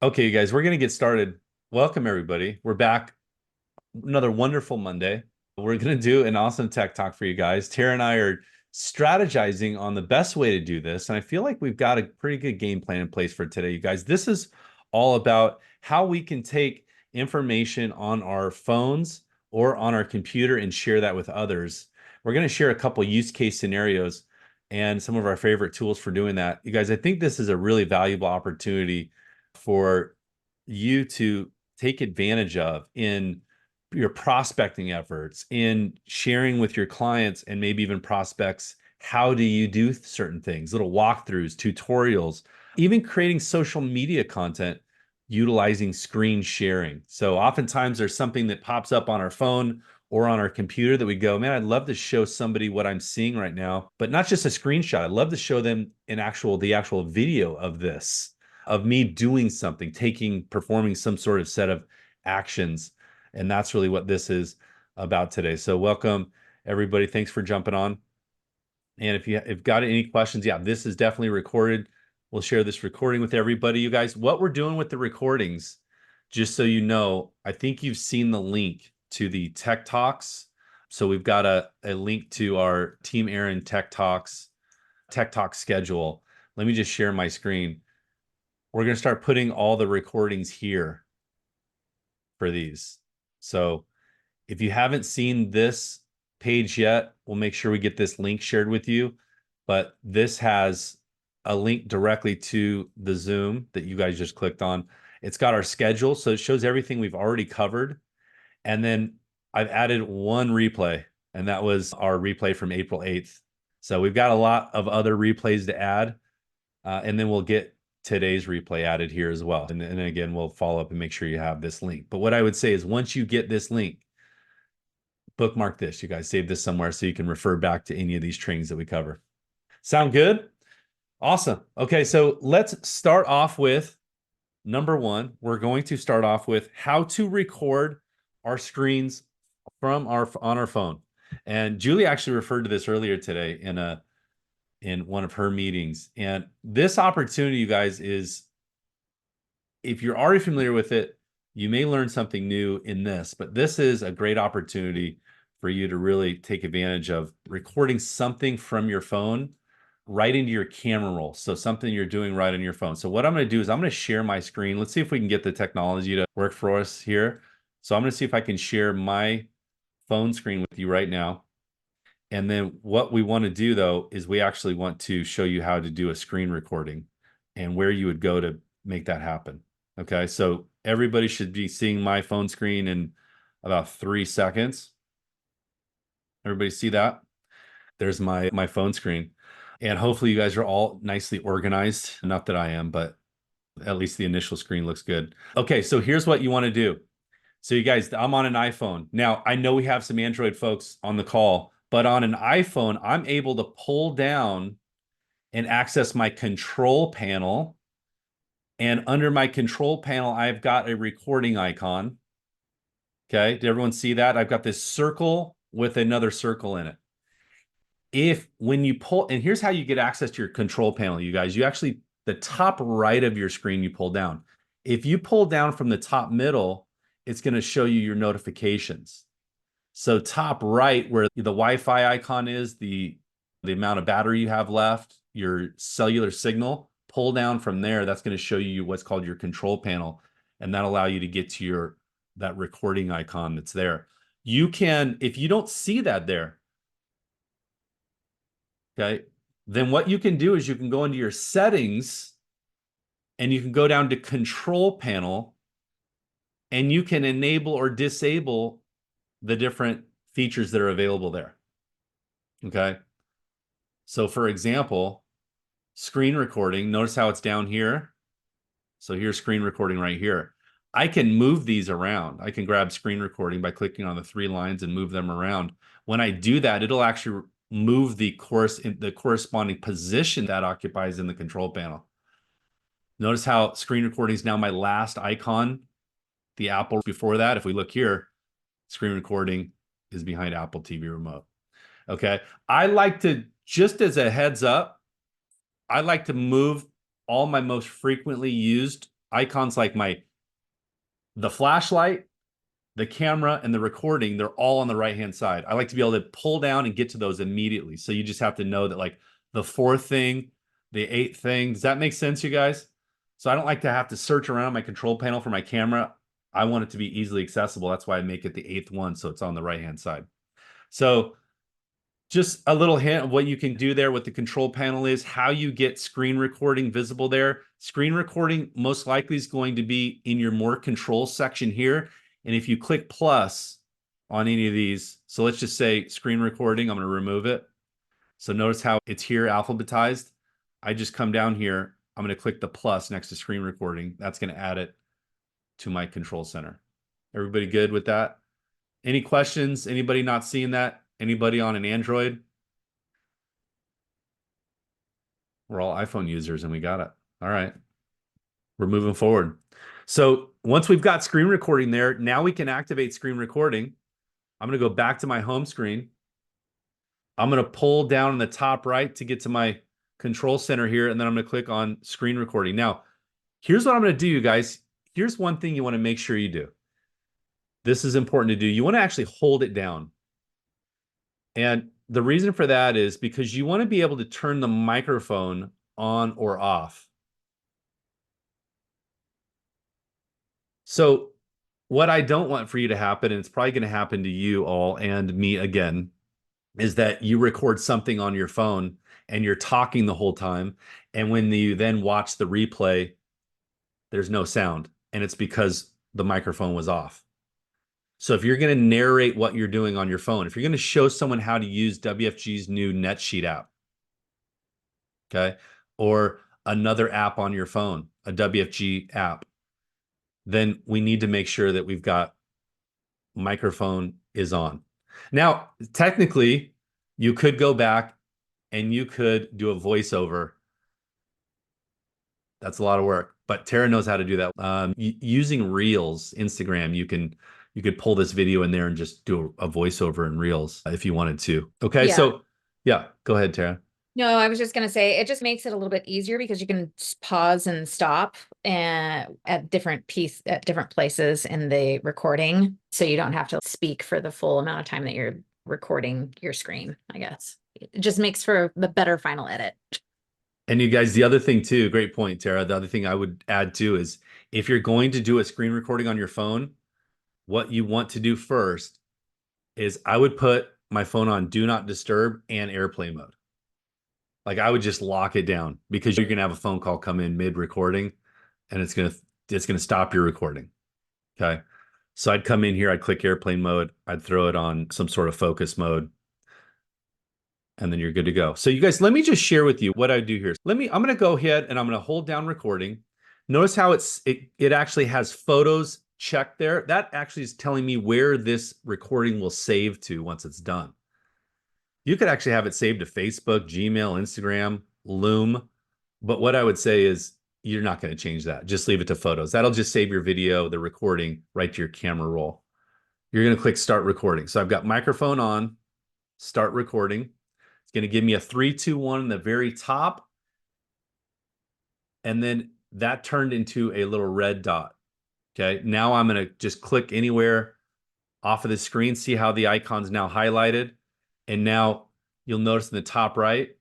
Okay, you guys, we're going to get started. Welcome, everybody. We're back. Another wonderful Monday. We're going to do an awesome tech talk for you guys. Tara and I are strategizing on the best way to do this. And I feel like we've got a pretty good game plan in place for today, you guys. This is all about how we can take information on our phones or on our computer and share that with others. We're going to share a couple use case scenarios and some of our favorite tools for doing that. You guys, I think this is a really valuable opportunity for you to take advantage of in your prospecting efforts, in sharing with your clients and maybe even prospects. How do you do certain things? Little walkthroughs, tutorials, even creating social media content utilizing screen sharing. So oftentimes there's something that pops up on our phone or on our computer that we go, man, I'd love to show somebody what I'm seeing right now, but not just a screenshot. I'd love to show them the actual video of this, of me doing something, performing some sort of set of actions. And that's really what this is about today. So welcome, everybody. Thanks for jumping on. And if you've got any questions, yeah, this is definitely recorded. We'll share this recording with everybody. You guys, what we're doing with the recordings, just so you know, I think you've seen the link to the Tech Talks. So we've got a link to our Team Aaron Tech Talks schedule. Let me just share my screen. We're going to start putting all the recordings here for these. So if you haven't seen this page yet, we'll make sure we get this link shared with you. But this has a link directly to the Zoom that you guys just clicked on. It's got our schedule, so it shows everything we've already covered. And then I've added one replay, and that was our replay from April 8th. So we've got a lot of other replays to add, and then we'll get today's replay added here as well. And again, we'll follow up and make sure you have this link. But what I would say is once you get this link, bookmark this. You guys save this somewhere so you can refer back to any of these trainings that we cover. Sound good? Awesome. Okay, so let's start off with number one. We're going to start off with how to record our screens on our phone. And Julie actually referred to this earlier today in one of her meetings. And this opportunity, you guys, is if you're already familiar with it, you may learn something new in this, but this is a great opportunity for you to really take advantage of recording something from your phone right into your camera roll. So something you're doing right on your phone. So what I'm going to do is I'm going to share my screen. Let's see if we can get the technology to work for us here. So I'm going to see if I can share my phone screen with you right now. And then what we want to do though is we actually want to show you how to do a screen recording and where you would go to make that happen. Okay, so everybody should be seeing my phone screen in about 3 seconds. Everybody see that? There's my phone screen. And hopefully you guys are all nicely organized. Not that I am, but at least the initial screen looks good. Okay, so here's what you want to do. So you guys, I'm on an iPhone. Now, I know we have some Android folks on the call, but on an iPhone, I'm able to pull down and access my control panel. And under my control panel, I've got a recording icon. Okay, did everyone see that? I've got this circle with another circle in it. When you pull, and here's how you get access to your control panel, you guys, the top right of your screen, you pull down. If you pull down from the top middle, it's going to show you your notifications. So top right, where the Wi-Fi icon is, the amount of battery you have left, your cellular signal, pull down from there. That's going to show you what's called your control panel, and that'll allow you to get to that recording icon that's there. You can, if you don't see that there, okay, then what you can do is you can go into your settings and you can go down to control panel and you can enable or disable the different features that are available there. Okay. So for example, screen recording, notice how it's down here. So here's screen recording right here. I can move these around. I can grab screen recording by clicking on the 3 lines and move them around. When I do that, it'll actually move the corresponding position that occupies in the control panel. Notice how screen recording is now my last icon. The Apple before that, if we look here, screen recording is behind Apple TV remote. Okay. I like to, just as a heads up, I like to move all my most frequently used icons like the flashlight, the camera, and the recording, they're all on the right-hand side. I like to be able to pull down and get to those immediately. So you just have to know that like the fourth thing, the eighth thing. Does that make sense, you guys? So I don't like to have to search around my control panel for my camera. I want it to be easily accessible. That's why I make it the eighth one, so it's on the right-hand side. So just a little hint of what you can do there with the control panel is how you get screen recording visible there. Screen recording most likely is going to be in your more control section here. And if you click plus on any of these, so let's just say screen recording, I'm going to remove it. So notice how it's here alphabetized. I just come down here. I'm going to click the plus next to screen recording. That's going to add it to my control center. Everybody good with that? Any questions? Anybody not seeing that? Anybody on an Android? We're all iPhone users and we got it. All right. We're moving forward. So once we've got screen recording there, now we can activate screen recording. I'm going to go back to my home screen. I'm going to pull down in the top right to get to my control center here, and then I'm going to click on screen recording. Now, here's what I'm going to do, you guys. Here's one thing you want to make sure you do. This is important to do. You want to actually hold it down. And the reason for that is because you want to be able to turn the microphone on or off. So what I don't want for you to happen, and it's probably going to happen to you all and me again, is that you record something on your phone and you're talking the whole time. And when you then watch the replay, there's no sound. And it's because the microphone was off. So if you're going to narrate what you're doing on your phone, if you're going to show someone how to use WFG's new NetSheet app, okay, or another app on your phone, a WFG app, then we need to make sure that we've got microphone is on. Now, technically, you could go back and you could do a voiceover. That's a lot of work, but Tara knows how to do that. Using Reels, Instagram, you could pull this video in there and just do a voiceover in Reels if you wanted to. Okay, Yeah. so yeah, go ahead, Tara. No, I was just gonna say it just makes it a little bit easier because you can pause and stop and at different places in the recording, so you don't have to speak for the full amount of time that you're recording your screen, I guess. It just makes for the better final edit. And you guys, the other thing too, great point, Tara. The other thing I would add too is if you're going to do a screen recording on your phone, what you want to do first is I would put my phone on do not disturb and airplane mode. Like I would just lock it down because you're gonna have a phone call come in mid recording and it's gonna stop your recording. Okay. So I'd come in here, I'd click airplane mode, I'd throw it on some sort of focus mode, and then you're good to go. So you guys, let me just share with you what I do here. I'm gonna go ahead and I'm gonna hold down recording. Notice how it actually has photos checked there. That actually is telling me where this recording will save to once it's done. You could actually have it saved to Facebook, Gmail, Instagram, Loom. But what I would say is you're not going to change that. Just leave it to photos. That'll just save your video, the recording, right to your camera roll. You're going to click start recording. So I've got microphone on, start recording. It's going to give me a 3, 2, 1 in the very top. And then that turned into a little red dot. Okay. Now I'm going to just click anywhere off of the screen, see how the icon's now highlighted. And now you'll notice in the top right,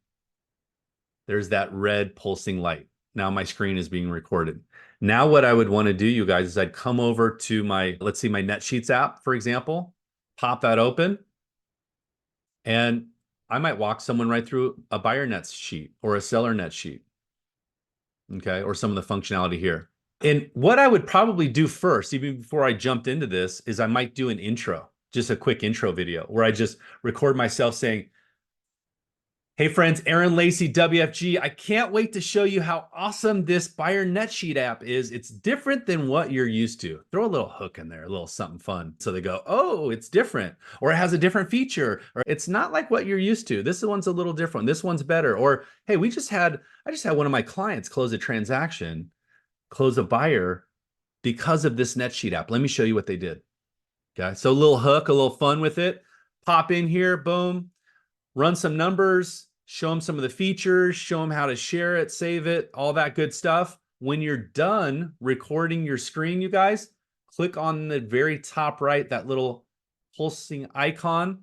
there's that red pulsing light. Now my screen is being recorded. Now what I would want to do, you guys, is I'd come over to let's see, my NetSheets app, for example, pop that open, and I might walk someone right through a buyer net sheet or a seller net sheet, okay, or some of the functionality here. And what I would probably do first, even before I jumped into this, is I might do an intro, just a quick intro video where I just record myself saying, hey friends, Aaron Lacey, WFG. I can't wait to show you how awesome this buyer net sheet app is. It's different than what you're used to. Throw a little hook in there, a little something fun. So they go, oh, it's different, or it has a different feature, or it's not like what you're used to. This one's a little different. This one's better. Or, hey, I just had one of my clients close a transaction, close a buyer because of this net sheet app. Let me show you what they did. Okay. So a little hook, a little fun with it. Pop in here, boom, run some numbers, show them some of the features, show them how to share it, save it, all that good stuff. When you're done recording your screen, you guys, click on the very top right, that little pulsing icon.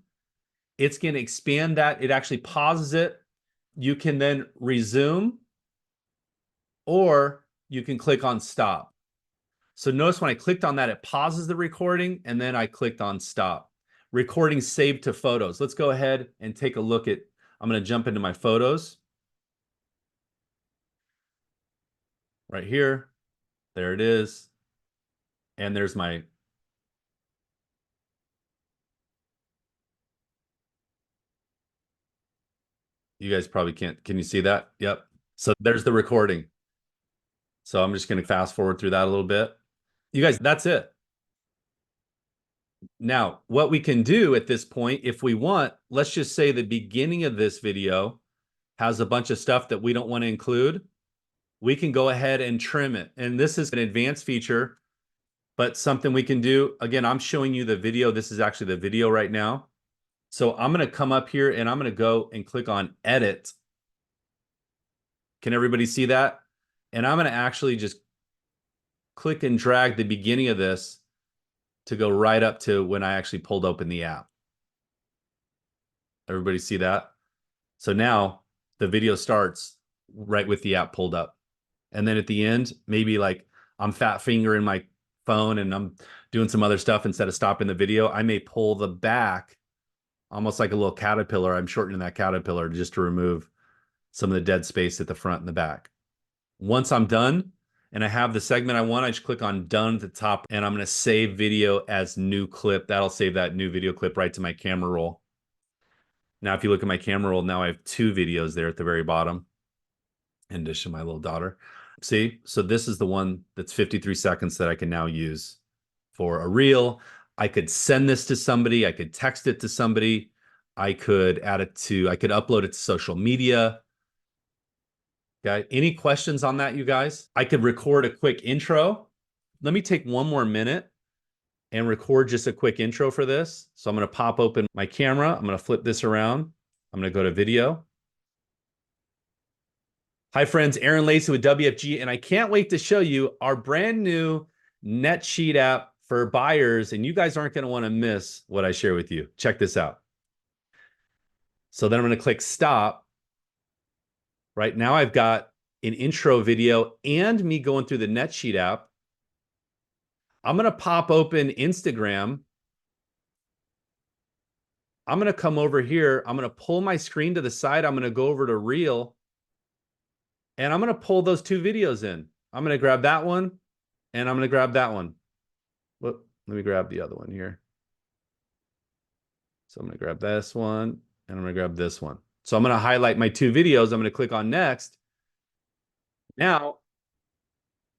It's going to expand that. It actually pauses it. You can then resume, or you can click on stop. So notice when I clicked on that, it pauses the recording, and then I clicked on stop. Recording saved to photos. Let's go ahead and take a look at, I'm going to jump into my photos right here. There it is. And there's my, you guys probably can't, can you see that? Yep. So there's the recording. So I'm just going to fast forward through that a little bit. You guys, that's it. Now, what we can do at this point, if we want, let's just say the beginning of this video has a bunch of stuff that we don't want to include. We can go ahead and trim it. And this is an advanced feature, but something we can do. Again, I'm showing you the video. This is actually the video right now. So I'm going to come up here and I'm going to go and click on edit. Can everybody see that? And I'm going to actually just click and drag the beginning of this to go right up to when I actually pulled open the app. Everybody see that? So now the video starts right with the app pulled up. And then at the end, maybe like I'm fat fingering my phone and I'm doing some other stuff instead of stopping the video, I may pull the back almost like a little caterpillar. I'm shortening that caterpillar just to remove some of the dead space at the front and the back. Once I'm done and I have the segment I want, I just click on done at the top and I'm going to save video as new clip. That'll save that new video clip right to my camera roll. Now, if you look at my camera roll, now I have 2 videos there at the very bottom, in addition to my little daughter. See, so this is the one that's 53 seconds that I can now use for a reel. I could send this to somebody. I could text it to somebody. I could add it to, I could upload it to social media. Okay. Any questions on that, you guys? I could record a quick intro. Let me take one more minute and record just a quick intro for this. So I'm going to pop open my camera. I'm going to flip this around. I'm going to go to video. Hi, friends. Aaron Lacey with WFG, and I can't wait to show you our brand new NetSheet app for buyers, and you guys aren't going to want to miss what I share with you. Check this out. So then I'm going to click stop. Right now I've got an intro video and me going through the NetSheet app. I'm going to pop open Instagram. I'm going to come over here. I'm going to pull my screen to the side. I'm going to go over to Reel. And I'm going to pull those 2 videos in. I'm going to grab that one and I'm going to grab that one. Whoop, let me grab the other one here. So I'm going to grab this one and I'm going to grab this one. So I'm going to highlight my 2 videos. I'm going to click on next. Now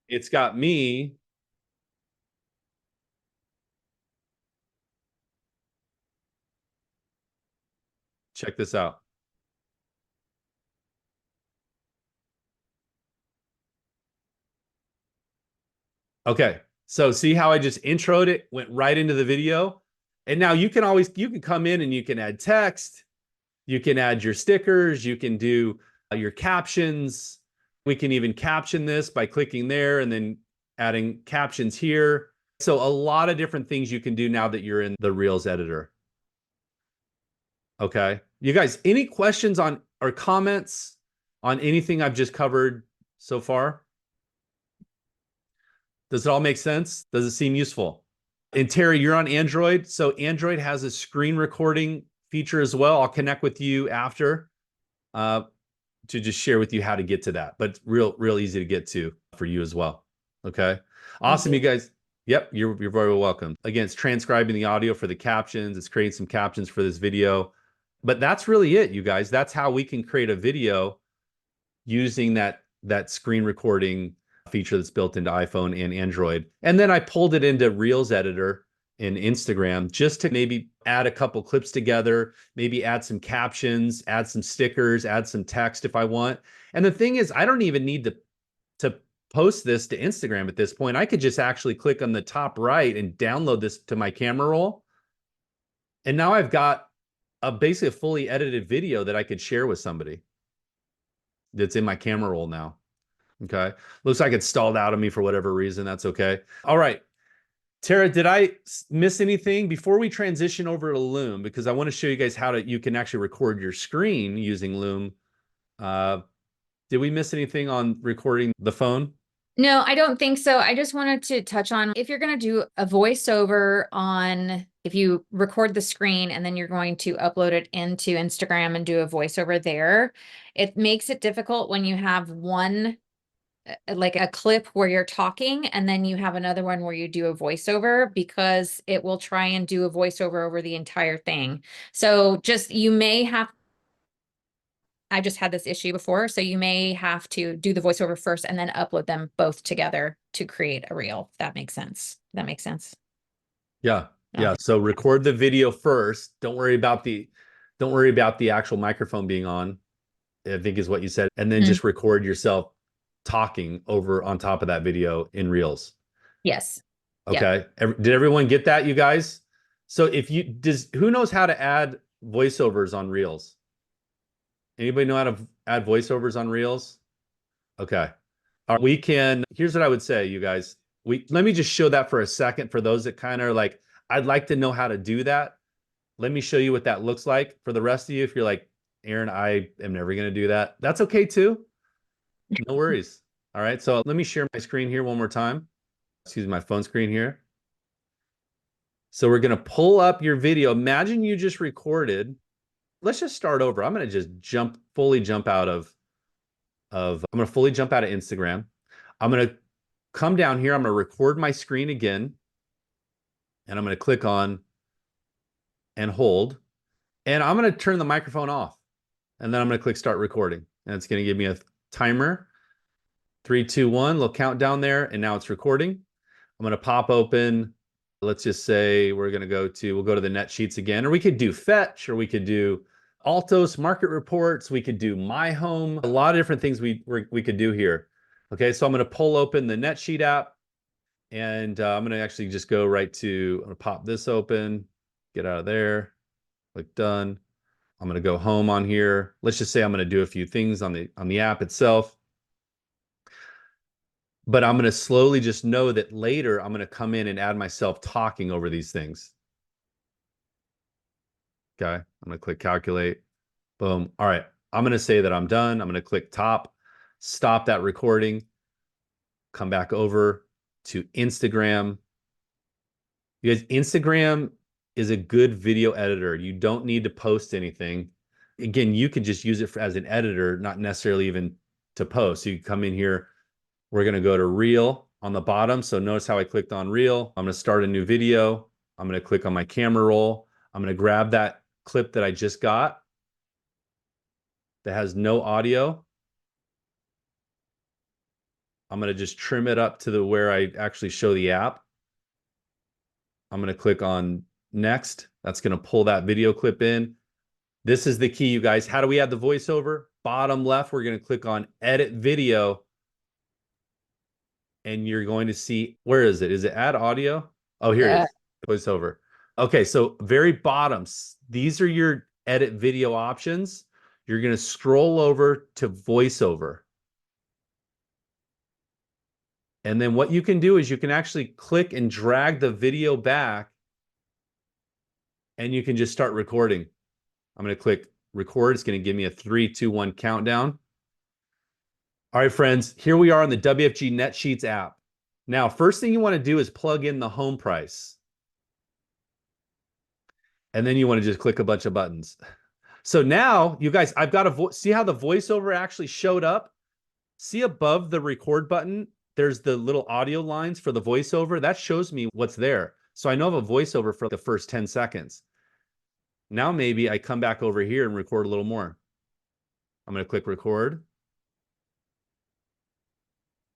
it's got me. Check this out. Okay. So see how I just introed it, went right into the video. And now you can come in and you can add text. You can add your stickers. You can do your captions. We can even caption this by clicking there and then adding captions here. So a lot of different things you can do now that you're in the Reels editor. Okay. You guys, any questions on or comments on anything I've just covered so far? Does it all make sense? Does it seem useful? And Terry, you're on Android. So Android has a screen recording feature as well. I'll connect with you after to just share with you how to get to that. But real easy to get to for you as well. Okay. Awesome, you guys. Yep, you're very welcome. Again, it's transcribing the audio for the captions. It's creating some captions for this video. But that's really it, you guys. That's how we can create a video using that screen recording feature that's built into iPhone and Android. And then I pulled it into Reels Editor in Instagram just to maybe add a couple clips together, maybe add some captions, add some stickers, add some text if I want. And the thing is, I don't even need to post this to Instagram at this point. I could just actually click on the top right and download this to my camera roll. And now I've got basically a fully edited video that I could share with somebody that's in my camera roll now. Okay. Looks like it stalled out of me for whatever reason. That's okay. All right. Tara, did I miss anything before we transition over to Loom? Because I want to show you guys how you can actually record your screen using Loom. Uh, did we miss anything on recording the phone? No, I don't think so. I just wanted to touch on if you're going to do a voiceover on, if you record the screen and then you're going to upload it into Instagram and do a voiceover there, it makes it difficult when you have one, like a clip where you're talking and then you have another one where you do a voiceover, because it will try and do a voiceover over the entire thing. So just, you may have, I just had this issue before, so you may have to do the voiceover first and then upload them both together to create a reel. If that makes sense. That makes sense. Yeah. Yeah. Okay. So record the video first. Don't worry about the actual microphone being on, I think is what you said. And then Mm, just record yourself talking over on top of that video in Reels. yes. Yep. Okay. Did everyone get that, you guys? So who knows how to add voiceovers on Reels? Anybody know how to add voiceovers on Reels? Okay. Here's what I would say, you guys. Let me just show that for a second for those that kind of are like, I'd like to know how to do that. Let me show you what that looks like. For the rest of you, if you're like, Aaron, I am never going to do that, that's okay too. No worries. All right. So let me share my screen here one more time. Excuse me, my phone screen here. So we're going to pull up your video. Imagine you just recorded. Let's just start over. I'm going to just fully jump out I'm going to fully jump out of Instagram. I'm going to come down here. I'm going to record my screen again. And I'm going to click on and hold. And I'm going to turn the microphone off. And then I'm going to click start recording. And it's going to give me a timer. 3, 2, 1, little countdown there. And now it's recording. I'm going to pop open. Let's just say we'll go to the net sheets again, or we could do Fetch, or we could do Altos market reports. We could do MyHome, a lot of different things we could do here. Okay, so I'm going to pull open the NetSheet app, and I'm going to actually just go I'm going to pop this open, get out of there, click done. I'm going to go home on here. Let's just say I'm going to do a few things on the app itself. But I'm going to slowly just know that later I'm going to come in and add myself talking over these things. Okay. I'm going to click calculate. Boom. All right. I'm going to say that I'm done. I'm going to click stop that recording, come back over to Instagram. You guys, Instagram is a good video editor. You don't need to post anything. Again, you can just use it as an editor, not necessarily even to post. So you come in here. We're going to go to Reel on the bottom. So notice how I clicked on Reel. I'm going to start a new video. I'm going to click on my camera roll. I'm going to grab that clip that I just got that has no audio. I'm going to just trim it up to where I actually show the app. I'm going to click on next. That's going to pull that video clip in. This is the key, you guys. How do we add the voiceover? Bottom left, we're going to click on edit video. And you're going to see, where is it? Is it add audio? Oh, here it is. Voiceover. Okay, so very bottom, these are your edit video options. You're going to scroll over to voiceover. And then what you can do is you can actually click and drag the video back, and you can just start recording. I'm going to click record. It's going to give me a 3, 2, 1 countdown. All right, friends, here we are on the WFG NetSheets app. Now, first thing you want to do is plug in the home price. And then you want to just click a bunch of buttons. So now, you guys, I've got see how the voiceover actually showed up? See above the record button, there's the little audio lines for the voiceover. That shows me what's there. So I know I have a voiceover for the first 10 seconds. Now maybe I come back over here and record a little more. I'm going to click record.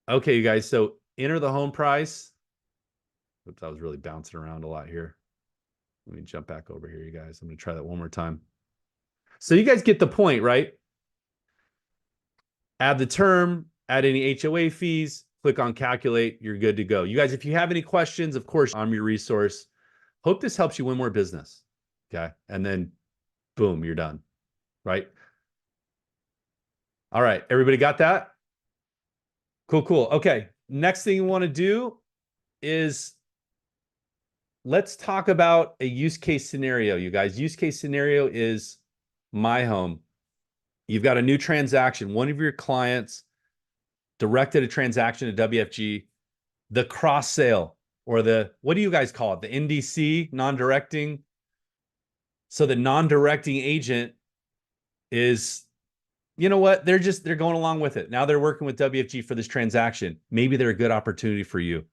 Okay, you guys, so enter the home price. Oops, I was really bouncing around a lot here. Let me jump back over here, you guys. I'm going to try that one more time. So you guys get the point, right? Add the term, add any HOA fees, click on calculate, you're good to go. You guys, if you have any questions, of course, I'm your resource. Hope this helps you win more business. Okay. And then boom, you're done. Right. All right. Everybody got that? Cool, cool. Okay. Next thing you want to do is let's talk about a use case scenario, you guys. Use case scenario is My Home. You've got a new transaction. One of your clients directed a transaction to WFG, the cross sale or the, what do you guys call it? The NDC, non-directing. So the non-directing agent is, you know what? They're going along with it. Now they're working with WFG for this transaction. Maybe they're a good opportunity for you.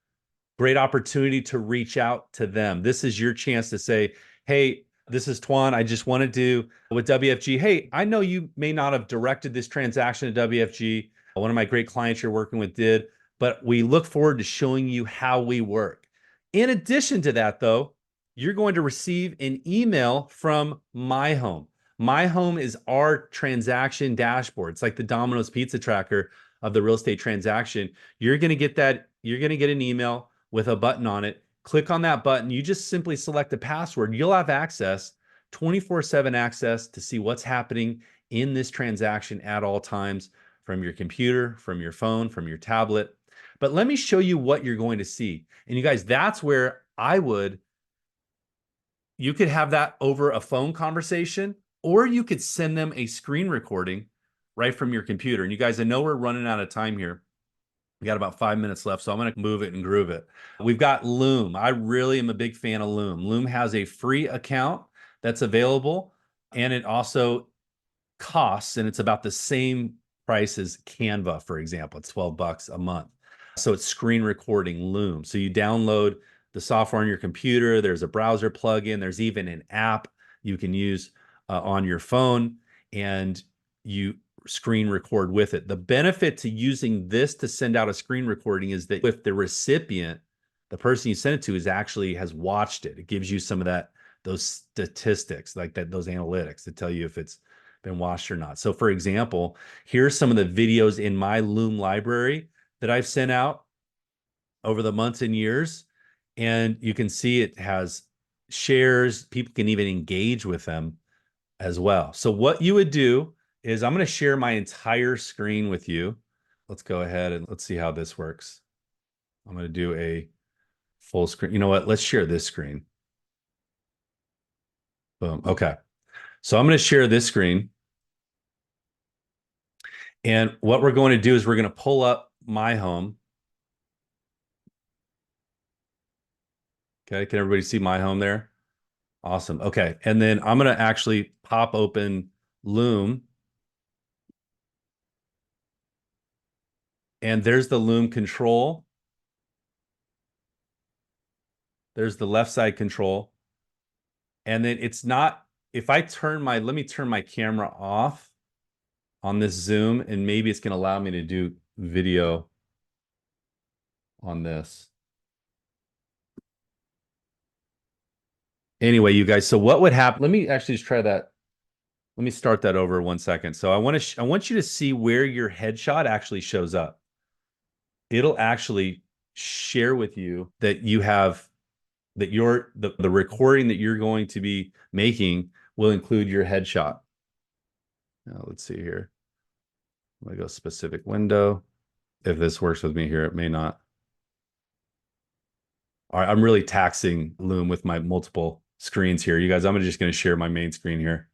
Great opportunity to reach out to them. This is your chance to say, hey, this is Twan. I just wanted to, with WFG, hey, I know you may not have directed this transaction to WFG. One of my great clients you're working with did, but we look forward to showing you how we work. In addition to that, though, you're going to receive an email from MyHome. MyHome is our transaction dashboard. It's like the Domino's pizza tracker of the real estate transaction. You're going to get that. You're going to get an email with a button on it. Click on that button. You just simply select a password. You'll have access, 24/7 access to see what's happening in this transaction at all times from your computer, from your phone, from your tablet. But let me show you what you're going to see. And you guys, that's where you could have that over a phone conversation, or you could send them a screen recording right from your computer. And you guys, I know we're running out of time here. We got about 5 minutes left, so I'm going to move it and groove it. We've got Loom. I really am a big fan of Loom. Loom has a free account that's available, and it also costs, and it's about the same price as Canva, for example. It's $12 a month. So it's screen recording Loom. So you download the software on your computer. There's a browser plugin. There's even an app you can use on your phone, and you screen record with it. The benefit to using this to send out a screen recording is that if the recipient, the person you send it to, is actually has watched it, it gives you some of those statistics, like those analytics that tell you if it's been watched or not. So for example, here's some of the videos in my Loom library that I've sent out over the months and years. And you can see it has shares. People can even engage with them as well. So what you would do is I'm going to share my entire screen with you. Let's go ahead and let's see how this works. I'm going to do a full screen. You know what? Let's share this screen. Boom. Okay. So I'm going to share this screen. And what we're going to do is we're going to pull up MyHome. Okay. Can everybody see MyHome there? Awesome. Okay. And then I'm going to actually pop open Loom. And there's the Loom control. There's the left side control. And then it's not, if I turn let me turn my camera off on this Zoom, and maybe it's going to allow me to do video on this. Anyway, you guys, so what would happen? Let me actually just try that. Let me start that over 1 second. So I want you to see where your headshot actually shows up. It'll actually share with you that you have that the recording that you're going to be making will include your headshot. Now let's see here. I'm gonna go specific window. If this works with me here, it may not. All right, I'm really taxing Loom with my multiple screens here. You guys, I'm just going to share my main screen here.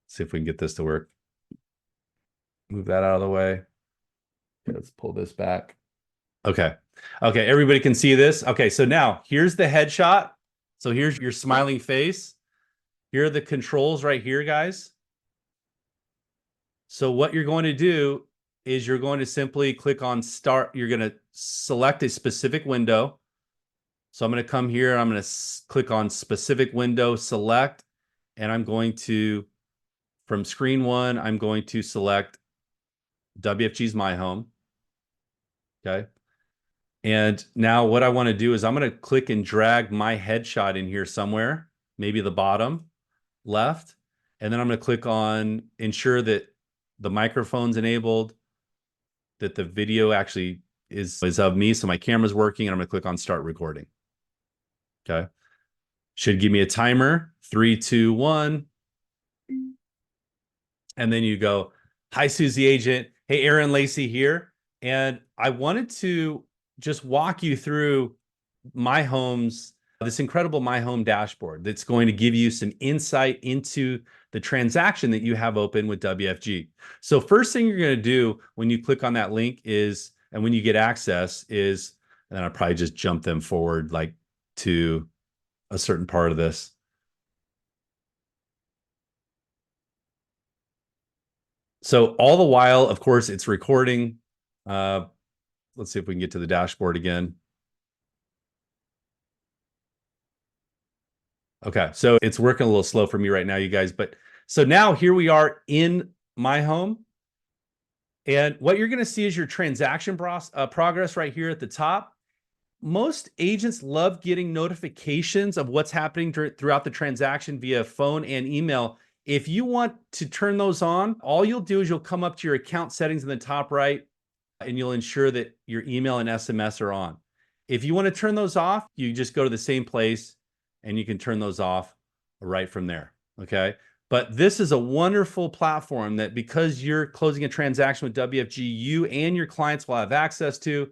See if we can get this to work. Move that out of the way. Okay, let's pull this back. Okay. Okay, everybody can see this. Okay, so now here's the headshot. So here's your smiling face. Here are the controls right here, guys. So what you're going to do is you're going to simply click on start. You're going to select a specific window. So I'm going to come here. I'm going to click on specific window, select, and I'm going to, from screen one, I'm going to select WFG's MyHome. Okay. And now what I want to do is I'm going to click and drag my headshot in here somewhere, maybe the bottom left. And then I'm going to click on ensure that the microphone's enabled, that the video actually is of me. So my camera's working, and I'm going to click on start recording. Okay. Should give me a timer, 3, 2, 1. And then you go, hi, Susie Agent. Hey, Aaron Lacey here. And I wanted to just walk you through this incredible My Home dashboard that's going to give you some insight into the transaction that you have open with WFG. So first thing you're going to do when you click on that link is, and when you get access is, and I'll probably just jump them forward like to a certain part of this. So all the while, of course, it's recording. Let's see if we can get to the dashboard again. Okay, so it's working a little slow for me right now, you guys. But so now here we are in My Home. And what you're going to see is your transaction progress right here at the top. Most agents love getting notifications of what's happening throughout the transaction via phone and email. If you want to turn those on, all you'll do is you'll come up to your account settings in the top right, and you'll ensure that your email and SMS are on. If you want to turn those off, you just go to the same place and you can turn those off right from there. Okay. But this is a wonderful platform that, because you're closing a transaction with WFG, you and your clients will have access to.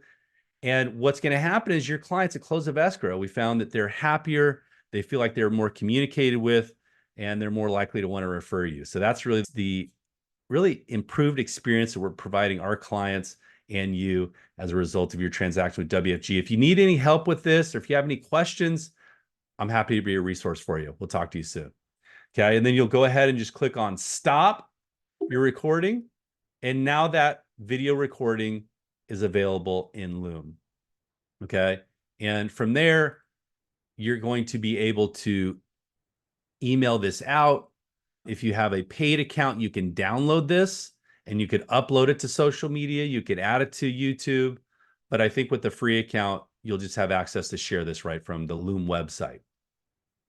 And what's going to happen is your clients at close of escrow, we found that they're happier, they feel like they're more communicated with, and they're more likely to want to refer you. So that's really the really improved experience that we're providing our clients and you as a result of your transaction with WFG. If you need any help with this, or if you have any questions, I'm happy to be a resource for you. We'll talk to you soon. Okay. And then you'll go ahead and just click on stop your recording. And now that video recording is available in Loom. Okay. And from there, you're going to be able to email this out. If you have a paid account, you can download this and you could upload it to social media. You could add it to YouTube. But I think with the free account, you'll just have access to share this right from the Loom website.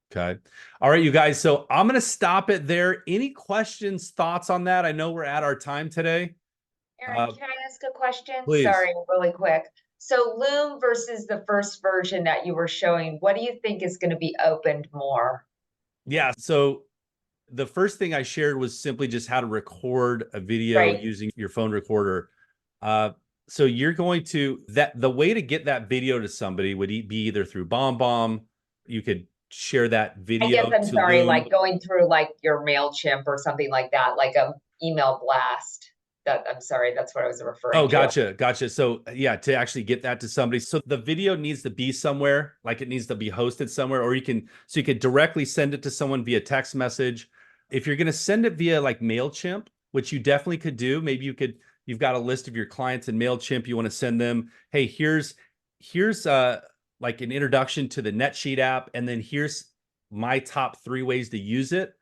Okay. All right, you guys. So I'm going to stop it there. Any questions, thoughts on that? I know we're at our time today. Aaron, can I ask a question? Please. Sorry, really quick. So Loom versus the first version that you were showing, what do you think is going to be opened more? Yeah. So the first thing I shared was simply just how to record a video Right. using your phone recorder. So you're going to the way to get that video to somebody would be either through BombBomb. You could share that I guess video I'm to sorry, Loom. like going through like your MailChimp or something like that, like a email blast. That I'm sorry, that's what I was referring Oh, to. gotcha. So yeah, to actually get that to somebody. So the video needs to be somewhere, like it needs to be hosted somewhere, or you could directly send it to someone via text message. If you're going to send it via like MailChimp, which you definitely could do, maybe you've got a list of your clients in MailChimp, you want to send them, hey, here's like an introduction to the NetSheet app, and then here's my top 3 ways to use it.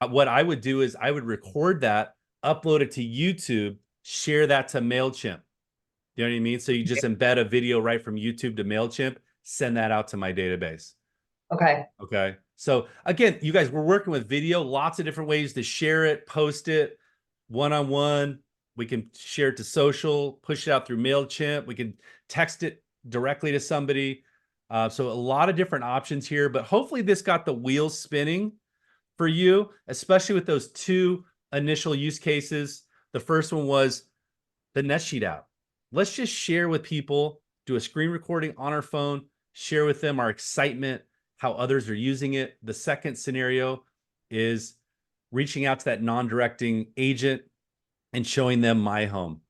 What I would do is I would record that, upload it to YouTube, share that to MailChimp. You know what I mean? So you just embed a video right from YouTube to MailChimp, send that out to my database. Okay. Okay. So again, you guys, we're working with video, lots of different ways to share it, post it one-on-one. We can share it to social, push it out through MailChimp. We can text it directly to somebody. So a lot of different options here, but hopefully this got the wheels spinning for you, especially with those 2 initial use cases. The first one was the NetSheet app. Let's just share with people, do a screen recording on our phone, share with them our excitement, how others are using it. The second scenario is reaching out to that non-directing agent and showing them My Home.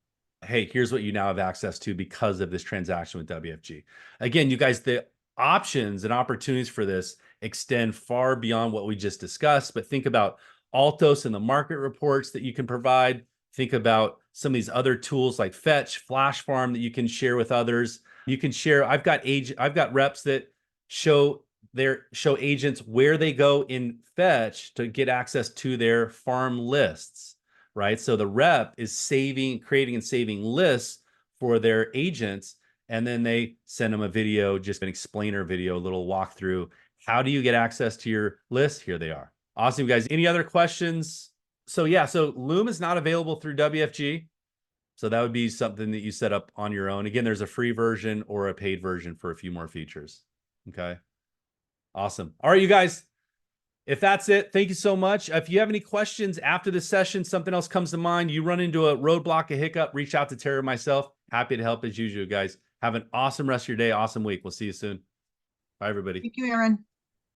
Hey, here's what you now have access to because of this transaction with WFG. Again, you guys, the options and opportunities for this extend far beyond what we just discussed, but think about Altos and the market reports that you can provide. Think about some of these other tools like Fetch, Flash Farm that you can share with others. You can share. I've got reps that show agents where they go in Fetch to get access to their farm lists, right? So the rep is creating and saving lists for their agents, and then they send them a video, just an explainer video, a little walkthrough. How do you get access to your list? Here they are. Awesome, guys. Any other questions? So yeah, so Loom is not available through WFG. So that would be something that you set up on your own. Again, there's a free version or a paid version for a few more features. Okay. Awesome. All right, you guys. If that's it, thank you so much. If you have any questions after this session, something else comes to mind, you run into a roadblock, a hiccup, reach out to Tara or myself. Happy to help as usual, guys. Have an awesome rest of your day. Awesome week. We'll see you soon. Bye, everybody. Thank you, Aaron.